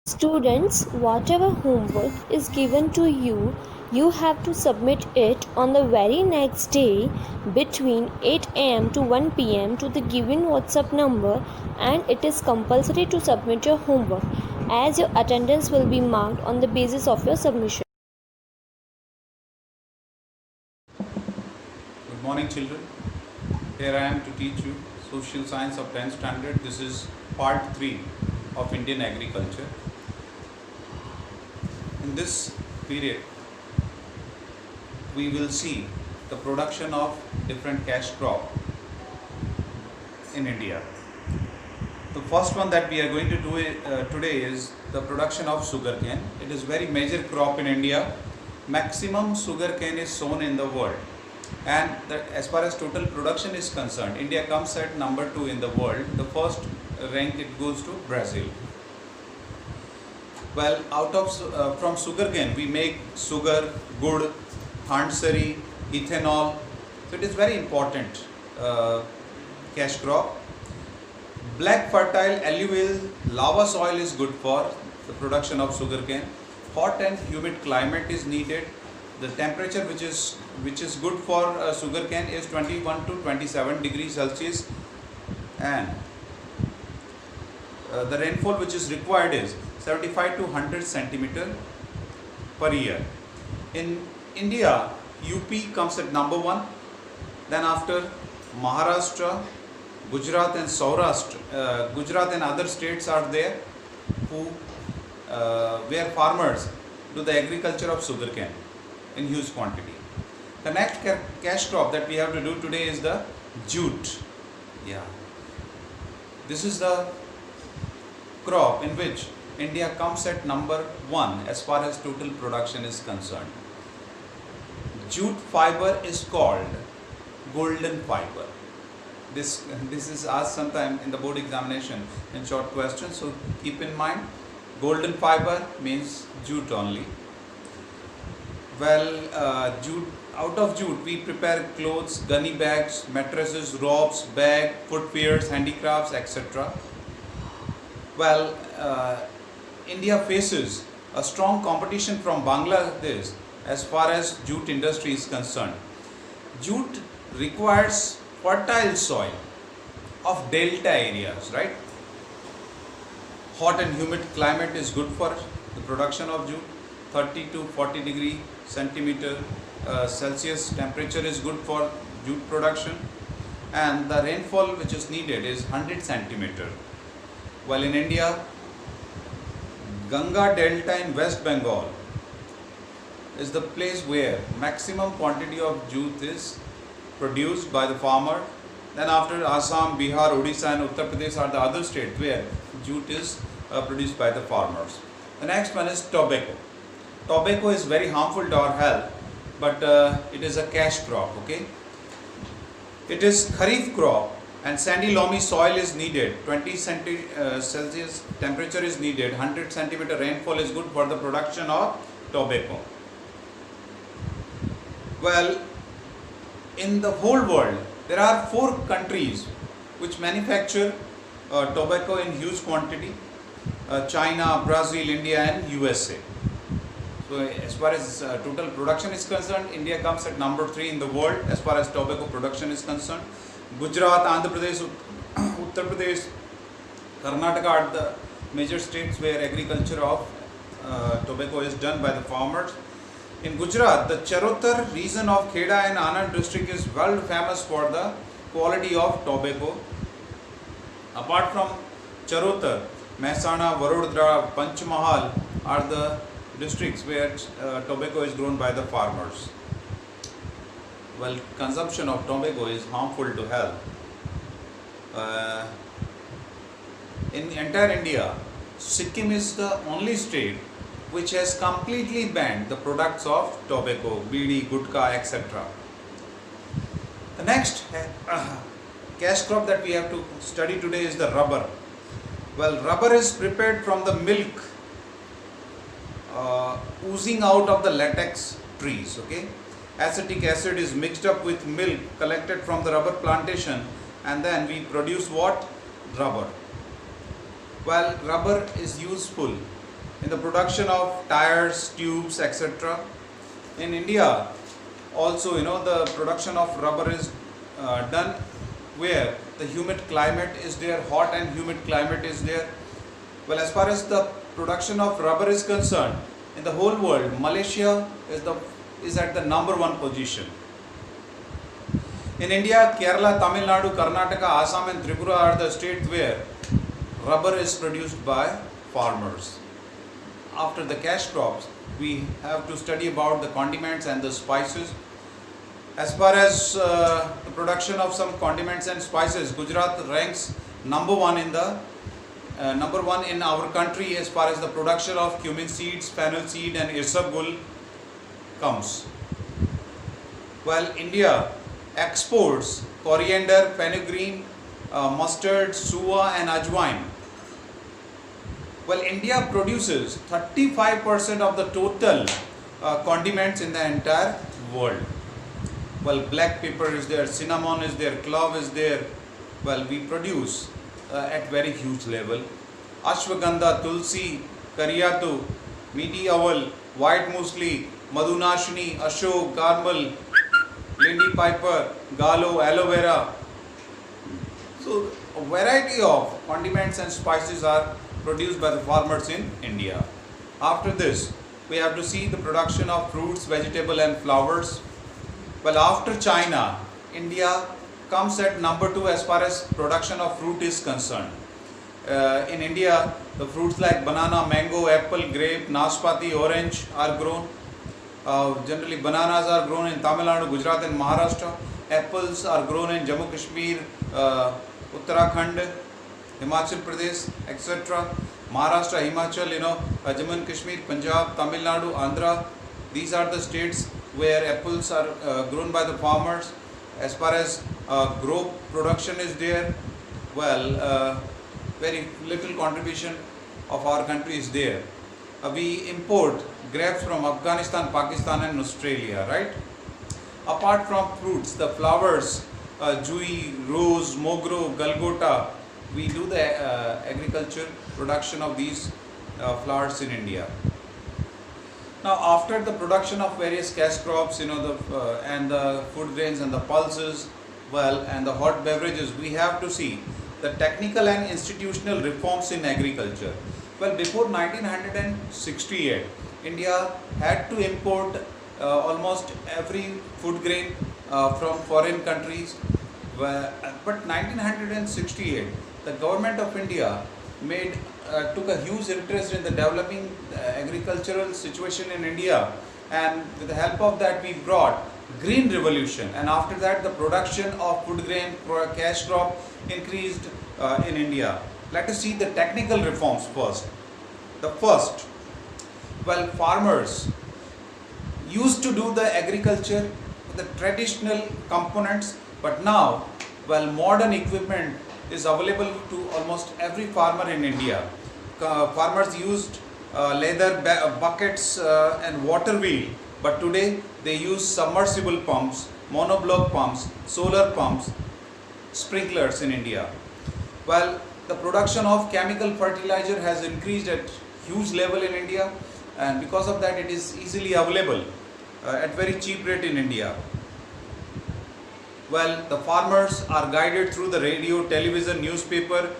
Students, whatever homework is given to you, you have to submit it on the very next day between 8 am to 1 pm to the given WhatsApp number, and it is compulsory to submit your homework as your attendance will be marked on the basis of your submission. Good morning, children. Here I am to teach you Social Science of 10th Standard. This is part 3 of Indian Agriculture. In this period, we will see the production of different cash crop in India. The first one that we are going to do today is the production of sugarcane. It is very major crop in India. Maximum sugarcane is sown in the world. And as far as total production is concerned, India comes at number 2 in the world. The first rank it goes to Brazil. Well, from sugarcane we make sugar, gur, khandsari, ethanol. So it is very important cash crop. Black fertile alluvial lava soil is good for the production of sugarcane. Hot and humid climate is needed. The temperature which is good for sugarcane is 21 to 27 degrees Celsius, and the rainfall which is required is 75 to 100 centimeter per year. In India, UP comes at number 1. Then after Maharashtra, Gujarat and Saurashtra, Gujarat and other states are there where farmers do the agriculture of sugarcane in huge quantity. The next cash crop that we have to do today is the jute. This is the crop in which India comes at number 1 as far as total production is concerned. Jute fiber is called golden fiber. This is asked sometime in the board examination in short questions, so keep in mind, golden fiber means jute only. Well, out of jute we prepare clothes, gunny bags, mattresses, ropes, bag, footwears, handicrafts, etc. Well, India faces a strong competition from Bangladesh as far as jute industry is concerned. Jute requires fertile soil of delta areas, right? Hot and humid climate is good for the production of jute. 30 to 40 degree centimeter Celsius temperature is good for jute production, and the rainfall which is needed is 100 centimeter. While in India, Ganga Delta in West Bengal is the place where maximum quantity of jute is produced by the farmer. Then after Assam, Bihar, Odisha and Uttar Pradesh are the other states where jute is produced by the farmers. The next one is tobacco. Tobacco is very harmful to our health, but it is a cash crop, okay? It is kharif crop and sandy loamy soil is needed, 20 Celsius temperature is needed, 100 centimeter rainfall is good for the production of tobacco. Well, in the whole world, there are 4 countries which manufacture tobacco in huge quantity: China, Brazil, India and USA. So as far as total production is concerned, India comes at number 3 in the world as far as tobacco production is concerned. Gujarat, Andhra Pradesh, Uttar Pradesh, Karnataka are the major states where agriculture of tobacco is done by the farmers. In Gujarat, the Charotar region of Kheda and Anand district is world famous for the quality of tobacco. Apart from Charotar, Mehsana, Vadodara, Panchmahal are the districts where tobacco is grown by the farmers. Well, consumption of tobacco is harmful to health. In entire India, Sikkim is the only state which has completely banned the products of tobacco, bidi, gutka, etc. The next cash crop that we have to study today is the rubber. Well, rubber is prepared from the milk oozing out of the latex trees, okay? Acetic acid is mixed up with milk collected from the rubber plantation, and then we produce what? Rubber. Well, rubber is useful in the production of tires, tubes, etc. In India, also, the production of rubber is done where the humid climate is there, hot and humid climate is there. Well, as far as the production of rubber is concerned, in the whole world, Malaysia is at the number one position. In India, Kerala, Tamil Nadu, Karnataka, Assam and Tripura are the states where rubber is produced by farmers. After the cash crops, we have to study about the condiments and the spices. As far as the production of some condiments and spices, Gujarat ranks number one in our country as far as the production of cumin seeds, fennel seed and isabgol comes. While India exports coriander, fenugreek, mustard, suwa and ajwain. Well, India produces 35% of the total condiments in the entire world. Well, black pepper is there, cinnamon is there, clove is there. Well, we produce at very huge level. Ashwagandha, tulsi, kariyatu, meaty aval, white muesli, madhunashini, ashok, garmal, lady piper, galo, aloe vera. So, a variety of condiments and spices are produced by the farmers in India. After this, we have to see the production of fruits, vegetables and flowers. Well, after China, India comes at number 2 as far as production of fruit is concerned. In India, the fruits like banana, mango, apple, grape, naspati, orange are grown. Generally, bananas are grown in Tamil Nadu, Gujarat and Maharashtra. Apples are grown in Jammu Kashmir, Uttarakhand, Himachal Pradesh, etc. Maharashtra, Himachal, Jammu and Kashmir, Punjab, Tamil Nadu, Andhra. These are the states where apples are grown by the farmers. As far as crop production is there, well, very little contribution of our country is there. We import grapes from Afghanistan, Pakistan and Australia, right? Apart from fruits, the flowers, jui, rose, mogro, galgota, we do the agriculture production of these flowers in India. Now, after the production of various cash crops, and the food grains and the pulses, well, and the hot beverages, we have to see the technical and institutional reforms in agriculture. Well, before 1968, India had to import almost every food grain from foreign countries. But 1968, the government of India took a huge interest in the developing agricultural situation in India, and with the help of that we brought green revolution, and after that the production of food grain cash crop increased in India. Let us see the technical reforms first. The first, well, farmers used to do the agriculture with the traditional components, but now, well, modern equipment is available to almost every farmer in India. Farmers used leather buckets and water wheel, but today they use submersible pumps, monoblock pumps, solar pumps, sprinklers in India. Well, the production of chemical fertilizer has increased at huge level in India, and because of that it is easily available at very cheap rate in India. Well, the farmers are guided through the radio, television, newspaper.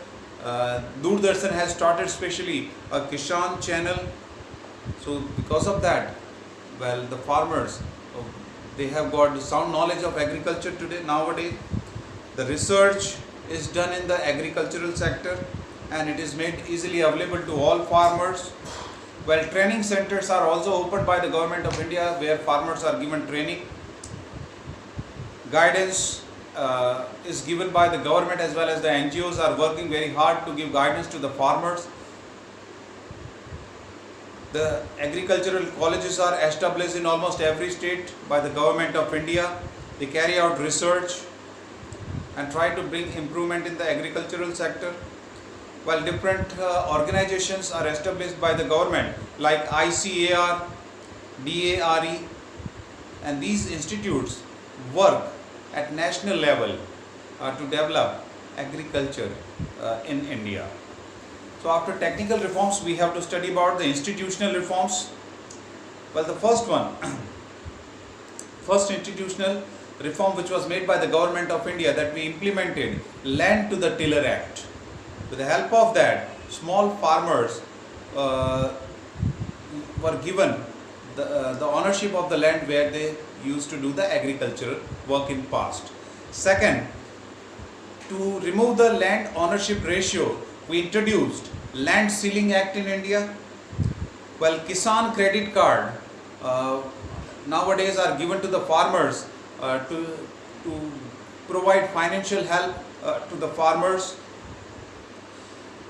Doordarshan has started especially a Kishan channel. So because of that, well, the farmers, they have got sound knowledge of agriculture today, nowadays. The research is done in the agricultural sector and it is made easily available to all farmers. Well, training centers are also opened by the government of India where farmers are given training. Guidance is given by the government as well as the NGOs are working very hard to give guidance to the farmers. The agricultural colleges are established in almost every state by the government of India. They carry out research and try to bring improvement in the agricultural sector. While different organizations are established by the government like ICAR, DARE, and these institutes work at national level to develop agriculture in India. So after technical reforms, we have to study about the institutional reforms. Well, the first one, first institutional reform which was made by the government of India, that we implemented Land to the Tiller Act. With the help of that, small farmers were given the ownership of the land where they used to do the agricultural work in past. Second, to remove the land ownership ratio, we introduced Land Ceiling Act in India. Well, Kisan credit card nowadays are given to the farmers to provide financial help to the farmers.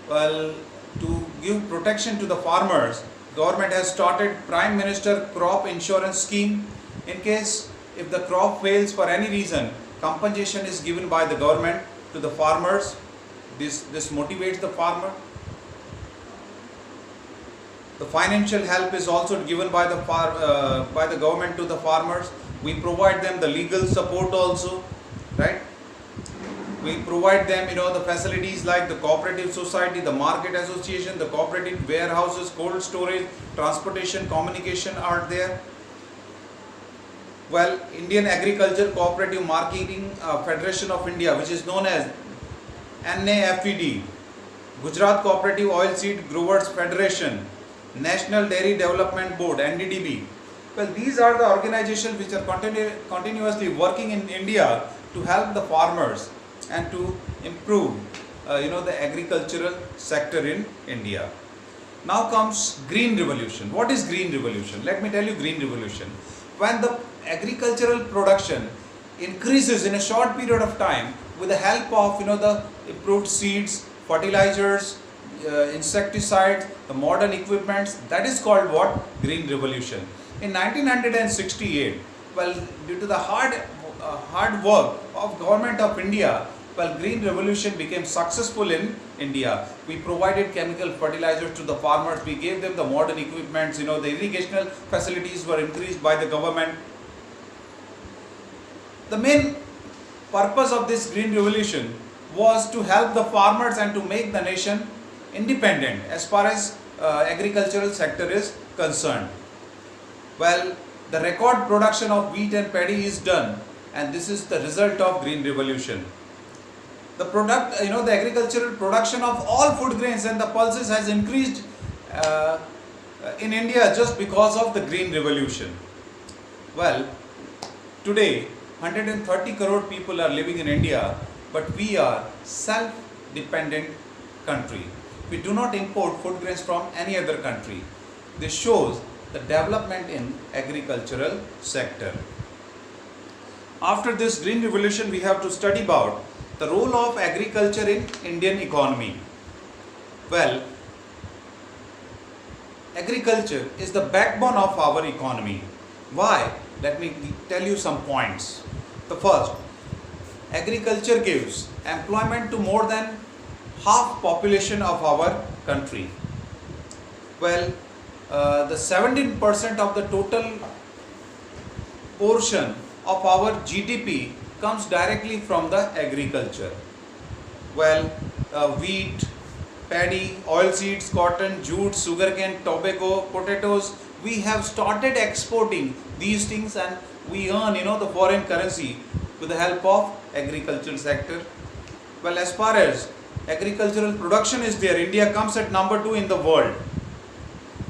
Well, to give protection to the farmers, government has started Prime Minister Crop Insurance Scheme. In case if the crop fails for any reason, compensation is given by the government to the farmers. This motivates the farmer. The financial help is also given by the government to the farmers. We provide them the legal support also, right? We provide them, the facilities like the cooperative society, the market association, the cooperative warehouses, cold storage, transportation, communication are there. Well, Indian Agriculture Cooperative Marketing Federation of India, which is known as NAFED, Gujarat Cooperative Oilseed Growers Federation, National Dairy Development Board, NDDB. Well, these are the organizations which are continuously working in India to help the farmers and to improve the agricultural sector in India. Now comes Green Revolution. What is Green Revolution? Let me tell you Green Revolution. When the agricultural production increases in a short period of time with the help of the improved seeds, fertilizers, insecticides, the modern equipments, that is called what? Green Revolution. In 1968, well, due to the hard work of government of India, well, Green Revolution became successful in India. We provided chemical fertilizers to the farmers. We gave them the modern equipments. The irrigational facilities were increased by the government. The main purpose of this Green Revolution was to help the farmers and to make the nation independent as far as agricultural sector is concerned. Well, the record production of wheat and paddy is done, and this is the result of Green Revolution. The the agricultural production of all food grains and the pulses has increased in India just because of the Green Revolution. Well, today 130 crore people are living in India, but we are self-dependent country. We do not import food grains from any other country. This shows the development in agricultural sector. After this Green Revolution, we have to study about the role of agriculture in Indian economy. Well, agriculture is the backbone of our economy. Why? Let me tell you some points. The first, agriculture gives employment to more than half population of our country. Well, the 17% of the total portion of our GDP comes directly from the agriculture. Well, wheat, paddy, oilseeds, cotton, jute, sugarcane, tobacco, potatoes, we have started exporting these things and we earn the foreign currency with the help of agricultural sector. Well, as far as agricultural production is there, India comes at number 2 in the world.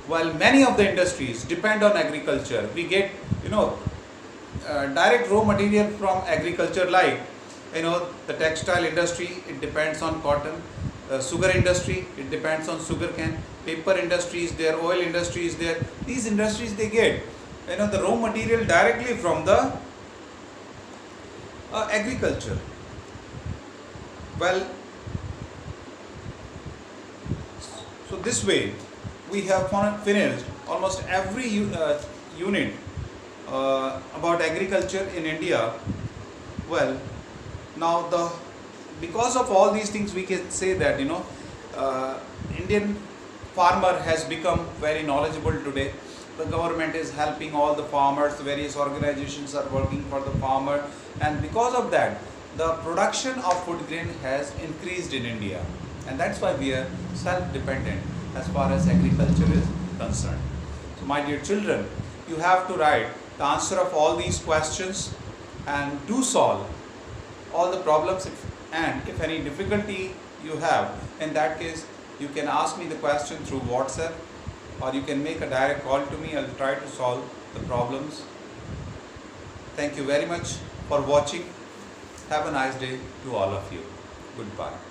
While many of the industries depend on agriculture, we get direct raw material from agriculture, like the textile industry, it depends on cotton, sugar industry, it depends on sugarcane, paper industry is there, oil industry is there. These industries, they get the raw material directly from the agriculture. Well, so this way we have finished almost every unit about agriculture in India. Well, now because of all these things, we can say that Indian farmer has become very knowledgeable today. The government is helping all the farmers, various organizations are working for the farmer, and because of that the production of food grain has increased in India. And that's why we are self-dependent as far as agriculture is concerned. So my dear children, you have to write the answer of all these questions and do solve all the problems, and if any difficulty you have, in that case you can ask me the question through WhatsApp, or you can make a direct call to me. I'll try to solve the problems. Thank you very much for watching. Have a nice day to all of you. Goodbye.